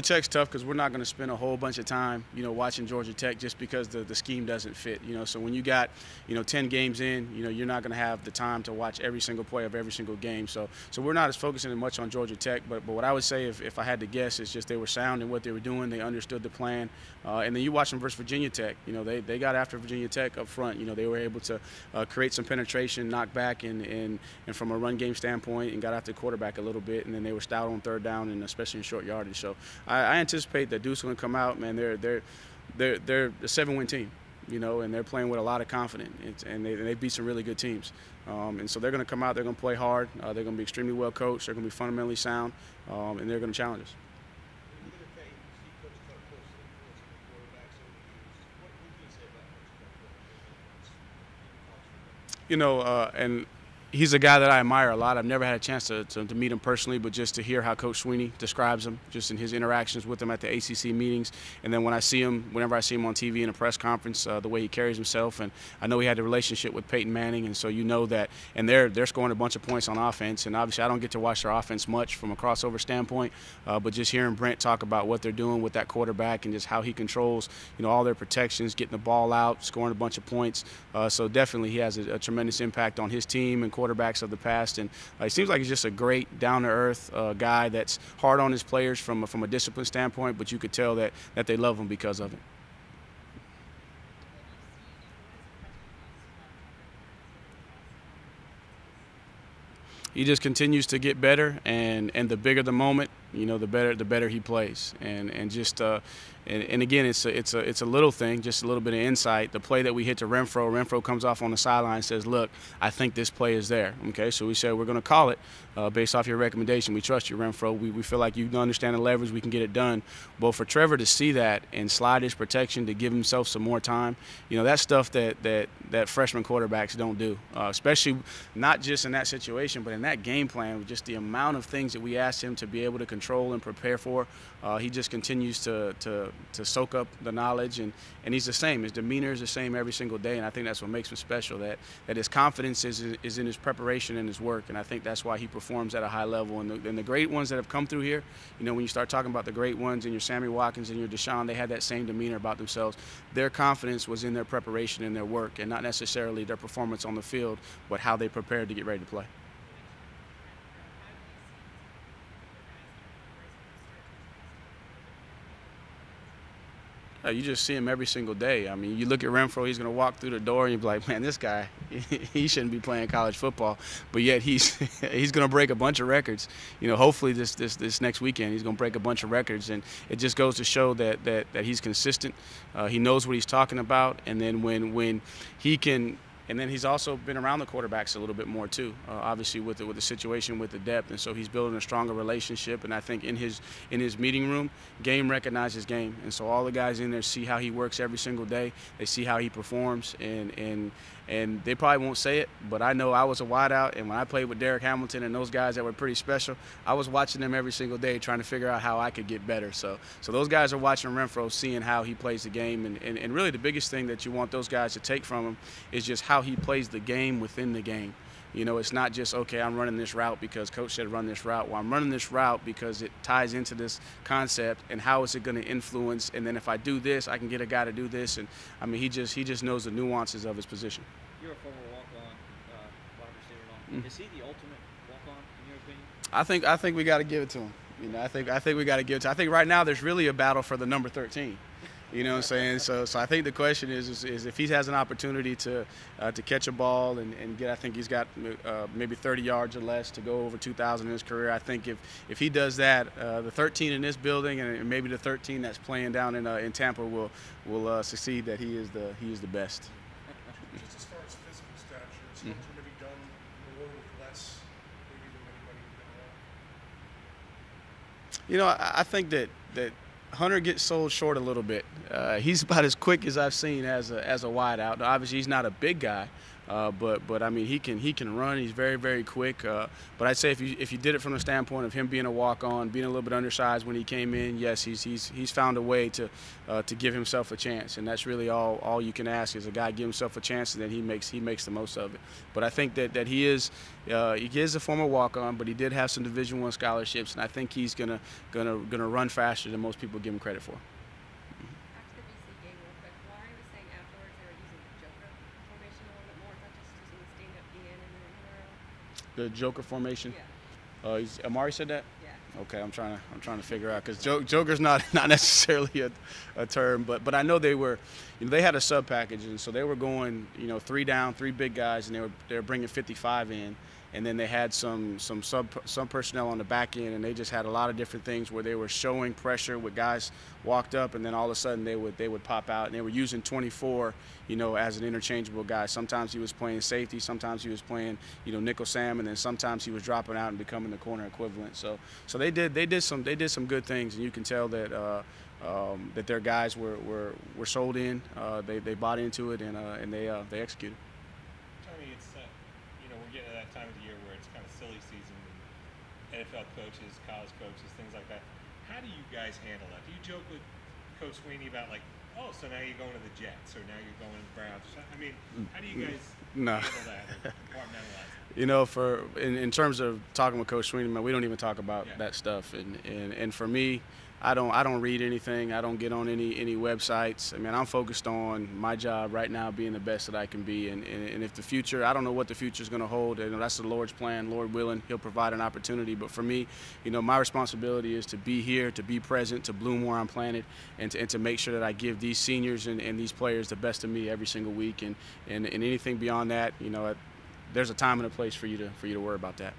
Tech's tough because we're not going to spend a whole bunch of time, watching Georgia Tech just because the scheme doesn't fit. So when you got, 10 games in, you're not going to have the time to watch every single play of every single game. So we're not as focusing as much on Georgia Tech. But what I would say, if I had to guess, is just they were sound in what they were doing. They understood the plan. And then you watch them versus Virginia Tech. They got after Virginia Tech up front. They were able to create some penetration, knock back, and from a run game standpoint, and got after the quarterback a little bit. And then they were stout on third down, and especially in short yardage. So I anticipate that Duke's going to come out, man. They're a 7-win team, and they're playing with a lot of confidence, and they beat some really good teams. And so they're going to come out. They're going to play hard. They're going to be extremely well coached. They're going to be fundamentally sound, and they're going to challenge us. And he's a guy that I admire a lot. I've never had a chance to meet him personally, but just to hear how Coach Sweeney describes him, just in his interactions with him at the ACC meetings, and then whenever I see him on TV in a press conference, the way he carries himself. And I know he had a relationship with Peyton Manning, and so that. And they're scoring a bunch of points on offense. And obviously, I don't get to watch their offense much from a crossover standpoint, but just hearing Brent talk about what they're doing with that quarterback and just how he controls, all their protections, getting the ball out, scoring a bunch of points. So definitely, he has a tremendous impact on his team and quarterbacks of the past, and it seems like he's just a great down-to-earth guy that's hard on his players from a discipline standpoint, but you could tell that they love him because of it. He just continues to get better, and the bigger the moment, the better he plays, and just and again, it's a little thing, just a little bit of insight. The play that we hit to Renfro comes off on the sideline and says, "Look, I think this play is there." Okay, so we said we're going to call it based off your recommendation. We trust you, Renfro. We feel like you understand the leverage. We can get it done. But for Trevor to see that and slide his protection to give himself some more time, that's stuff that freshman quarterbacks don't do, especially not just in that situation, but in that game plan, with just the amount of things that we asked him to be able to control and prepare for. He just continues to soak up the knowledge, and he's the same. His demeanor is the same every single day, and I think that's what makes him special, that his confidence is in his preparation and his work, and I think that's why he performs at a high level. And the great ones that have come through here, when you start talking about the great ones and your Sammy Watkins and your Deshaun, they had that same demeanor about themselves. Their confidence was in their preparation and their work, and not necessarily their performance on the field, but how they prepared to get ready to play. You just see him every single day. I mean, you look at Renfro, he's going to walk through the door and you're like, man, this guy, he shouldn't be playing college football. But yet he's going to break a bunch of records. Hopefully this next weekend he's going to break a bunch of records. And it just goes to show that he's consistent. He knows what he's talking about. And then when he can – and then he's also been around the quarterbacks a little bit more too, obviously with the situation with the depth, and so he's building a stronger relationship. And I think in his meeting room, game recognizes game, and so all the guys in there see how he works every single day. They see how he performs, and they probably won't say it, but I know I was a wideout, and when I played with Derek Hamilton and those guys that were pretty special, I was watching them every single day trying to figure out how I could get better. So those guys are watching Renfro, seeing how he plays the game, and really the biggest thing that you want those guys to take from him is just how he plays the game within the game. It's not just, okay, I'm running this route because coach said run this route. Well, I'm running this route because it ties into this concept, and how is it going to influence, and then if I do this, I can get a guy to do this. And I mean, he just knows the nuances of his position. You're a former walk-on wide receiver. Is he the ultimate walk-on in your opinion? I think we got to give it to him. I think we got to give it to him. I think right now there's really a battle for the number 13. You know what I'm saying? So I think the question is if he has an opportunity to catch a ball and get, I think he's got maybe 30 yards or less to go over 2,000 in his career. I think if he does that, the 13 in this building and maybe the 13 that's playing down in Tampa will succeed. That he is the best. Just as far as physical stature, it's going to be done more with less, maybe than anybody I think that Hunter gets sold short a little bit. He's about as quick as I've seen as a wideout. Obviously, he's not a big guy, But I mean, he can run. He's very, very quick. But I'd say if you did it from the standpoint of him being a walk-on, being a little bit undersized when he came in, yes, he's found a way to give himself a chance, and that's really all you can ask is a guy give himself a chance, and then he makes the most of it. But I think that he is a former walk-on, but he did have some Division I scholarships, and I think he's gonna run faster than most people give him credit for. Back to the BC game real quick. Laurie was saying afterwards they were using the Joker formation a little bit more. Is that just using the stand-up DN and then in the row? The Joker formation. Yeah. Amari said that. Yeah. Okay, I'm trying to figure out because Joker's not necessarily a term, but I know they were, they had a sub package, and so they were going 3 down, 3 big guys, and they were bringing 55 in, and then they had some personnel on the back end, and they just had a lot of different things where they were showing pressure with guys walked up, and then all of a sudden they would pop out, and they were using 24 as an interchangeable guy. Sometimes he was playing safety, sometimes he was playing nickel Sam, and then sometimes he was dropping out and becoming the corner equivalent. So they did some good things, and you can tell that that their guys were sold in. They bought into it, and they executed. Tony, it's we're getting to that time of the year where it's kind of silly season. NFL coaches, college coaches, things like that. How do you guys handle that? Do you joke with Coach Sweeney about oh, so now you're going to the Jets, or now you're going to the Browns? I mean, how do you guys handle that or compartmentalize it? In terms of talking with Coach Sweeney, man, we don't even talk about that stuff. And for me, I don't read anything. I don't get on any websites. I mean, I'm focused on my job right now, being the best that I can be. And if the future, I don't know what the future is going to hold. And that's the Lord's plan. Lord willing, He'll provide an opportunity. But for me, my responsibility is to be here, to be present, to bloom where I'm planted, and to make sure that I give these seniors and these players the best of me every single week. And anything beyond that, there's a time and a place for you to worry about that.